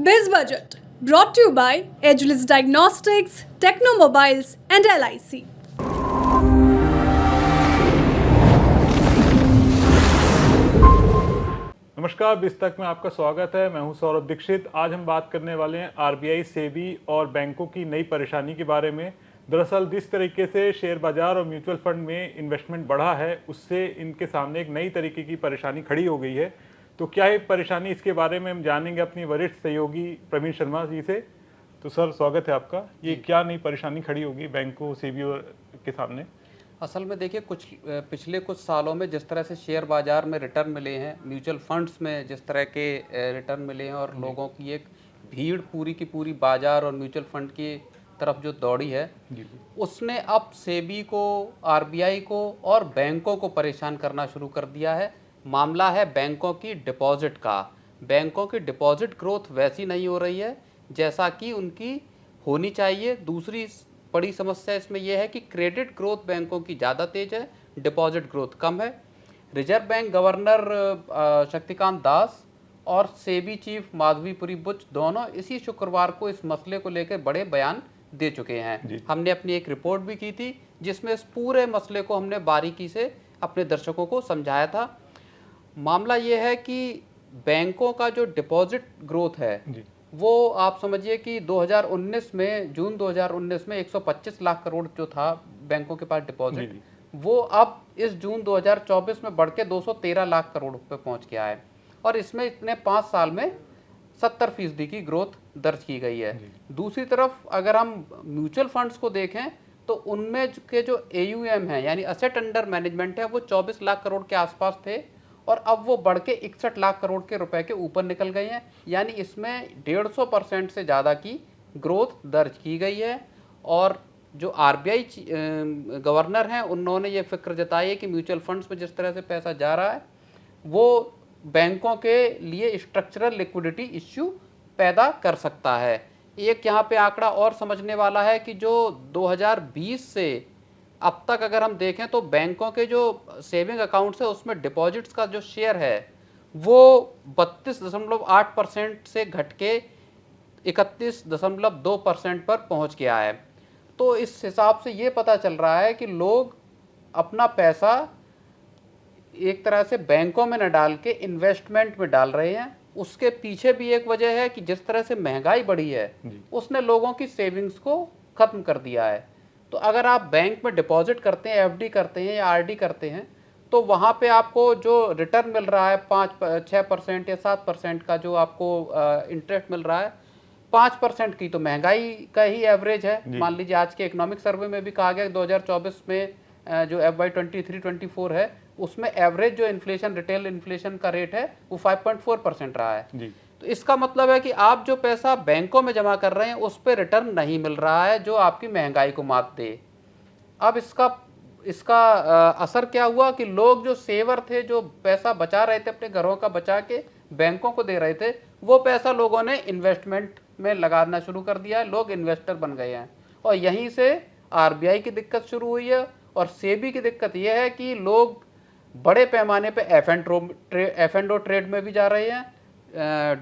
Biz Budget brought to you by Ageless Diagnostics, Technomobiles and LIC. नमस्कार, बिज तक में आपका स्वागत है। मैं हूं सौरभ दीक्षित। आज हम बात करने वाले हैं आरबीआई, सेबी और बैंकों की नई परेशानी के बारे में। दरअसल जिस तरीके से शेयर बाजार और म्यूचुअल फंड में इन्वेस्टमेंट बढ़ा है, उससे इनके सामने एक नई तरीके की परेशानी खड़ी हो गई है। तो क्या है परेशानी, इसके बारे में हम जानेंगे अपनी वरिष्ठ सहयोगी प्रवीण शर्मा जी से। तो सर, स्वागत है आपका। ये क्या नई परेशानी खड़ी होगी बैंकों, सेबी के सामने? असल में देखिए, पिछले कुछ सालों में जिस तरह से शेयर बाजार में रिटर्न मिले हैं, म्यूचुअल फंड्स में जिस तरह के रिटर्न मिले हैं और लोगों की एक भीड़ पूरी की पूरी बाजार और म्यूचुअल फंड की तरफ जो दौड़ी है, उसने अब सेबी को, आरबीआई को और बैंकों को परेशान करना शुरू कर दिया है। मामला है बैंकों की डिपॉजिट का। बैंकों की डिपॉजिट ग्रोथ वैसी नहीं हो रही है जैसा कि उनकी होनी चाहिए। दूसरी बड़ी समस्या इसमें यह है कि क्रेडिट ग्रोथ बैंकों की ज़्यादा तेज है, डिपॉजिट ग्रोथ कम है। Reserve bank governor Shaktikanta Das और सेबी चीफ माधवीपुरी बुच दोनों इसी शुक्रवार को इस मसले को लेकर बड़े बयान दे चुके हैं। हमने अपनी एक रिपोर्ट भी की थी जिसमें इस पूरे मसले को हमने बारीकी से अपने दर्शकों को समझाया था। मामला यह है कि बैंकों का जो डिपॉजिट ग्रोथ है वो आप समझिए कि 2019 में, जून 2019 में 125 लाख करोड़ जो था बैंकों के पास डिपॉजिट, वो अब इस जून 2024 में बढ़ के 213 लाख करोड़ पे पहुंच गया है। और इसमें इतने 5 साल में 70% की ग्रोथ दर्ज की गई है। दूसरी तरफ अगर हम म्यूचुअल फंड्स को देखें तो उनमें के जो AUM है, यानी असेट अंडर मैनेजमेंट है, वो 24 लाख करोड़ के आसपास थे और अब वो बढ़ के 61 लाख करोड़ के रुपए के ऊपर निकल गए हैं। यानी इसमें 150% से ज़्यादा की ग्रोथ दर्ज की गई है। और जो आरबीआई गवर्नर हैं, उन्होंने ये फिक्र जताई है कि म्यूचुअल फंड्स में जिस तरह से पैसा जा रहा है वो बैंकों के लिए स्ट्रक्चरल लिक्विडिटी इश्यू पैदा कर सकता है। एक यहाँ पे आंकड़ा और समझने वाला है कि जो 2020 से अब तक अगर हम देखें तो बैंकों के जो सेविंग अकाउंट्स है उसमें डिपॉजिट्स का जो शेयर है वो 32.8% से घट के 31.2% पर पहुंच गया है। तो इस हिसाब से ये पता चल रहा है कि लोग अपना पैसा एक तरह से बैंकों में न डाल के इन्वेस्टमेंट में डाल रहे हैं। उसके पीछे भी एक वजह है कि जिस तरह से महंगाई बढ़ी है उसने लोगों की सेविंग्स को खत्म कर दिया है। तो अगर आप बैंक में डिपॉजिट करते हैं, एफडी करते हैं या आरडी करते हैं, तो वहाँ पे आपको जो रिटर्न मिल रहा है 5-6% या 7% का जो आपको इंटरेस्ट मिल रहा है, 5% की तो महंगाई का ही एवरेज है। मान लीजिए आज के इकोनॉमिक सर्वे में भी कहा गया 2024 में जो FY 23-24 है उसमें एवरेज जो इन्फ्लेशन, रिटेल इन्फ्लेशन का रेट है वो 5.4% रहा है। तो इसका मतलब है कि आप जो पैसा बैंकों में जमा कर रहे हैं उस पर रिटर्न नहीं मिल रहा है जो आपकी महंगाई को मात दे। अब इसका असर क्या हुआ कि लोग जो सेवर थे, जो पैसा बचा रहे थे अपने घरों का बचा के बैंकों को दे रहे थे, वो पैसा लोगों ने इन्वेस्टमेंट में लगाना शुरू कर दिया है। लोग इन्वेस्टर बन गए हैं और यहीं से आरबीआई की दिक्कत शुरू हुई है। और सेबी की दिक्कत यह है कि लोग बड़े पैमाने पे F&O ट्रेड में भी जा रहे हैं,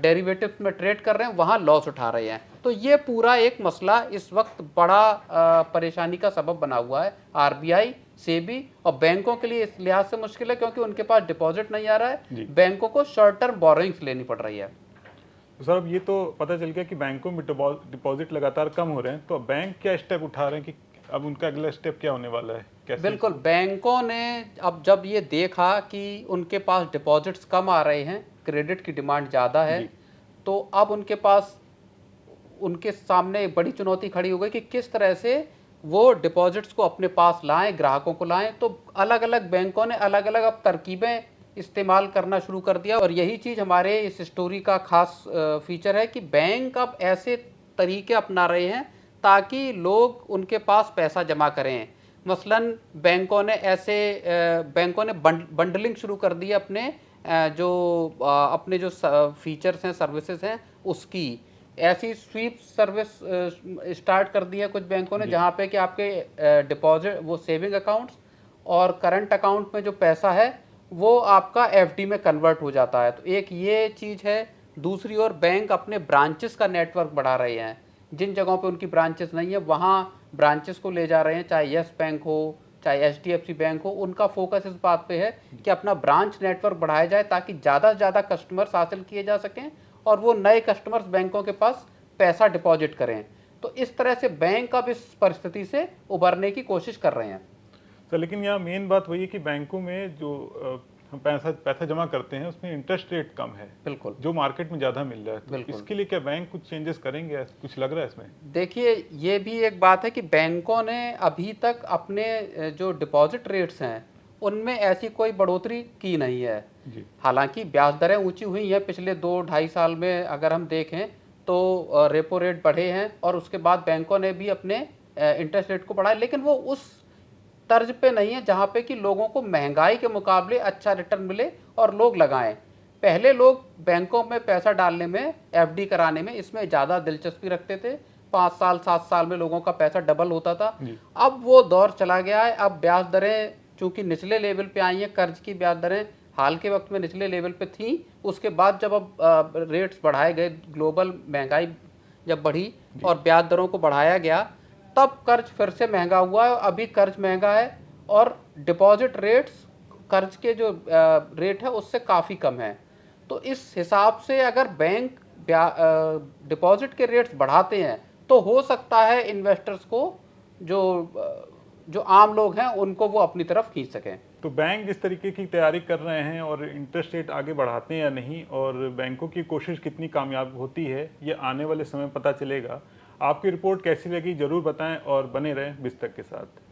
डेरिवेटिव्स में ट्रेड कर रहे हैं, वहाँ लॉस उठा रहे हैं। तो ये पूरा एक मसला इस वक्त बड़ा परेशानी का सबब बना हुआ है आरबीआई, सेबी और बैंकों के लिए। इस लिहाज से मुश्किल है क्योंकि उनके पास डिपॉजिट नहीं आ रहा है, बैंकों को शॉर्ट टर्म बोरोइंग्स लेनी पड़ रही है। तो सर, अब ये तो पता चल गया कि बैंकों में डिपॉजिट लगातार कम हो रहे हैं, तो बैंक क्या स्टेप उठा रहे हैं कि अब उनका अगला स्टेप क्या होने वाला है? कैसे? बिल्कुल, बैंकों ने अब जब ये देखा कि उनके पास डिपॉजिट्स कम आ रहे हैं, क्रेडिट की डिमांड ज़्यादा है, तो अब उनके सामने एक बड़ी चुनौती खड़ी हो गई कि किस तरह से वो डिपॉजिट्स को अपने पास लाएं, ग्राहकों को लाएं। तो अलग अलग बैंकों ने अलग अलग अब तरकीबें इस्तेमाल करना शुरू कर दिया। और यही चीज़ हमारे इस स्टोरी का खास फीचर है कि बैंक अब ऐसे तरीके अपना रहे हैं ताकि लोग उनके पास पैसा जमा करें। मसलन बैंकों ने बंडलिंग शुरू कर दी अपने अपने जो फीचर्स हैं, सर्विसेज हैं उसकी। ऐसी स्वीप सर्विस स्टार्ट कर दी है कुछ बैंकों ने, जहाँ पे कि आपके डिपॉजिट, वो सेविंग अकाउंट्स और करंट अकाउंट में जो पैसा है वो आपका एफडी में कन्वर्ट हो जाता है। तो एक ये चीज़ है। दूसरी ओर बैंक अपने ब्रांचेस का नेटवर्क बढ़ा रहे हैं। जिन जगहों पे उनकी ब्रांचेस नहीं है वहाँ ब्रांचेस को ले जा रहे हैं, चाहे यस बैंक हो चाहे HDFC बैंक हो। उनका फोकस इस बात पे है कि अपना ब्रांच नेटवर्क बढ़ाया जाए ताकि ज़्यादा से ज़्यादा कस्टमर्स हासिल किए जा सकें और वो नए कस्टमर्स बैंकों के पास पैसा डिपॉजिट करें। तो इस तरह से बैंक अब इस परिस्थिति से उभरने की कोशिश कर रहे हैं। तो लेकिन यहाँ मेन बात वही है कि बैंकों में जो हम पैसा जमा करते हैं उसमें इंटरेस्ट रेट कम है, बिल्कुल, जो मार्केट में ज़्यादा मिल रहा है। तो बिल्कुल। इसके लिए क्या बैंक कुछ चेंजेस करेंगे, कुछ लग रहा है इसमें? देखिए, ये भी एक बात है कि बैंकों ने अभी तक अपने जो डिपॉजिट रेट्स हैं उनमें ऐसी कोई बढ़ोतरी की नहीं है। जी। हालांकि ब्याज दरें ऊंची हुई हैं पिछले 2-2.5 साल में। अगर हम देखें तो रेपो रेट बढ़े हैं और उसके बाद बैंकों ने भी अपने इंटरेस्ट रेट को बढ़ाया, लेकिन वो उस तर्ज पे नहीं है जहाँ पे कि लोगों को महंगाई के मुकाबले अच्छा रिटर्न मिले और लोग लगाएं। पहले लोग बैंकों में पैसा डालने में, FD कराने में इसमें ज़्यादा दिलचस्पी रखते थे। 5 साल 7 साल में लोगों का पैसा डबल होता था। अब वो दौर चला गया है। अब ब्याज दरें चूँकि निचले लेवल पे आई हैं, कर्ज की ब्याज दरें हाल के वक्त में निचले लेवल पे थी। उसके बाद जब अब रेट्स बढ़ाए गए, ग्लोबल महंगाई जब बढ़ी और ब्याज दरों को बढ़ाया गया, तब कर्ज फिर से महंगा हुआ है। अभी कर्ज महंगा है और डिपॉजिट रेट्स कर्ज के जो रेट है उससे काफ़ी कम है। तो इस हिसाब से अगर बैंक डिपॉजिट के रेट्स बढ़ाते हैं तो हो सकता है इन्वेस्टर्स को, जो आम लोग हैं, उनको वो अपनी तरफ खींच सकें। तो बैंक जिस तरीके की तैयारी कर रहे हैं और इंटरेस्ट रेट आगे बढ़ाते हैं या नहीं, और बैंकों की कोशिश कितनी कामयाब होती है, ये आने वाले समय पता चलेगा। आपकी रिपोर्ट कैसी लगी ज़रूर बताएं और बने रहें बिस्तक के साथ।